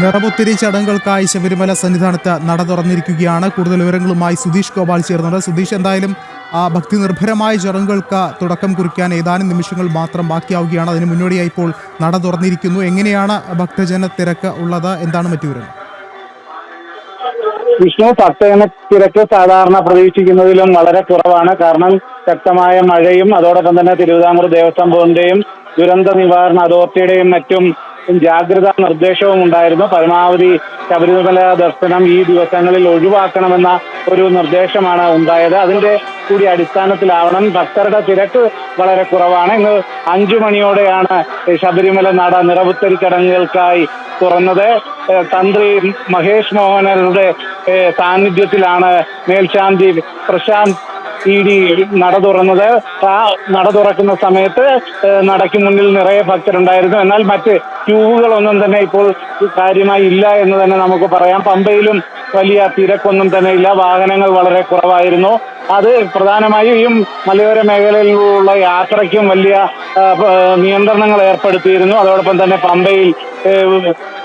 നിറപുത്തിരി ചടങ്ങുകൾക്കായി ശബരിമല സന്നിധാനത്ത് നട തുറന്നിരിക്കുകയാണ്. കൂടുതൽ വിവരങ്ങളുമായി സുധീഷ് ഗോപാൽ ചേർന്നുണ്ട്. സുധീഷ്, എന്തായാലും ഭക്തി നിർഭരമായ ചടങ്ങുകൾക്ക് തുടക്കം കുറിക്കാൻ ഏതാനും നിമിഷങ്ങൾ മാത്രം ബാക്കിയാവുകയാണ്. അതിന് മുന്നോടിയായി ഇപ്പോൾ നട തുറന്നിരിക്കുന്നു. എങ്ങനെയാണ് ഭക്തജന തിരക്ക് ഉള്ളത്? എന്താണ് മറ്റു വിവരങ്ങൾ? വിഷ്ണു, ഭക്തജന തിരക്ക് സാധാരണ പ്രതീക്ഷിക്കുന്നതിലും വളരെ കുറവാണ്. കാരണം ശക്തമായ മഴയും അതോടൊപ്പം തന്നെ തിരുവിതാംകൂർ ദേവസ്വം ബോർഡിന്റെയും ദുരന്ത നിവാരണ അതോറിറ്റിയുടെയും മറ്റും ജാഗ്രതാ നിർദ്ദേശവും ഉണ്ടായിരുന്നു. പരമാവധി ശബരിമല ദർശനം ഈ ദിവസങ്ങളിൽ ഒഴിവാക്കണമെന്ന ഒരു നിർദ്ദേശമാണ് ഉണ്ടായത്. അതിന്റെ കൂടി അടിസ്ഥാനത്തിലാവണം ഭക്തരുടെ തിരക്ക് വളരെ കുറവാണ്. ഇന്ന് 5 മണിയോടെയാണ് ശബരിമല നട നിറപുത്തരി ചടങ്ങുകൾക്കായി തുറന്നത്. തന്ത്രി മഹേഷ് മോഹനരുടെ സാന്നിധ്യത്തിലാണ് മേൽശാന്തി പ്രശാന്ത് ഇ.ഡി. നട തുറന്നത്. ആ നട തുറക്കുന്ന സമയത്ത് നടയ്ക്ക് മുന്നിൽ നിറയെ ഭക്തരുണ്ടായിരുന്നു. എന്നാൽ മറ്റ് ക്യൂവുകളൊന്നും തന്നെ ഇപ്പോൾ കാര്യമായി ഇല്ല എന്ന് തന്നെ നമുക്ക് പറയാം. പമ്പയിലും വലിയ തിരക്കൊന്നും തന്നെ ഇല്ല. വാഹനങ്ങൾ വളരെ കുറവായിരുന്നു. അത് പ്രധാനമായും ഈ മലയോര മേഖലയിലുള്ള യാത്രയ്ക്കും വലിയ നിയന്ത്രണങ്ങൾ ഏർപ്പെടുത്തിയിരുന്നു. അതോടൊപ്പം തന്നെ പമ്പയിൽ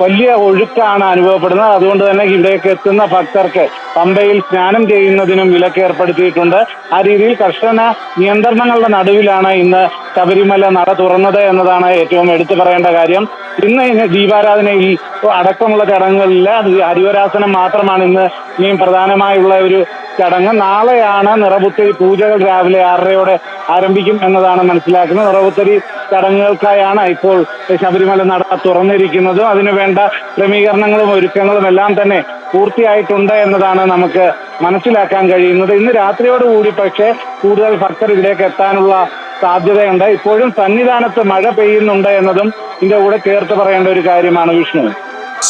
വലിയ ഒഴുക്കാണ് അനുഭവപ്പെടുന്നത്. അതുകൊണ്ട് തന്നെ ഇവിടേക്ക് എത്തുന്ന ഭക്തർക്ക് പമ്പയിൽ സ്നാനം ചെയ്യുന്നതിനും വിലക്ക് ഏർപ്പെടുത്തിയിട്ടുണ്ട്. ആ രീതിയിൽ കർശന നിയന്ത്രണങ്ങളുടെ നടുവിലാണ് ഇന്ന് ശബരിമല നട തുറന്നത് എന്നതാണ് ഏറ്റവും എടുത്തു പറയേണ്ട കാര്യം. ഇന്ന് ദീപാരാധനയിൽ അടക്കമുള്ള ചടങ്ങുകളില്ല. ഹരിവരാസനം മാത്രമാണ് ഇനിയും പ്രധാനമായുള്ള ഒരു ചടങ്ങ്. നാളെയാണ് നിറപുത്തരി പൂജകൾ രാവിലെ 6:30 ആരംഭിക്കും എന്നതാണ് മനസ്സിലാക്കുന്നത്. നിറപുത്തരി ചടങ്ങുകൾക്കായാണ് ഇപ്പോൾ ശബരിമല നട തുറന്നിരിക്കുന്നത്. അതിനുവേണ്ട ക്രമീകരണങ്ങളും ഒരുക്കങ്ങളും എല്ലാം തന്നെ പൂർത്തിയായിട്ടുണ്ട് എന്നതാണ് നമുക്ക് മനസ്സിലാക്കാൻ കഴിയുന്നത്. ഇന്ന് രാത്രിയോടുകൂടി പക്ഷേ കൂടുതൽ ഭക്തർ ഇതിലേക്ക് എത്താനുള്ള സാധ്യതയുണ്ട്. ഇപ്പോഴും സന്നിധാനത്ത് മഴ പെയ്യുന്നുണ്ട് എന്നതും ഇതിന്റെ കൂടെ ചേർത്ത് പറയേണ്ട ഒരു കാര്യമാണ് വിഷ്ണു.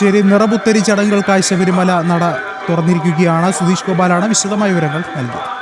ശരി, നിറപുത്തരി ചടങ്ങുകൾക്കായി ശബരിമല നട തുറന്നിരിക്കുകയാണ്. സുധീഷ് ഗോപാലാണ് വിശദമായ വിവരങ്ങൾ നൽകിയത്.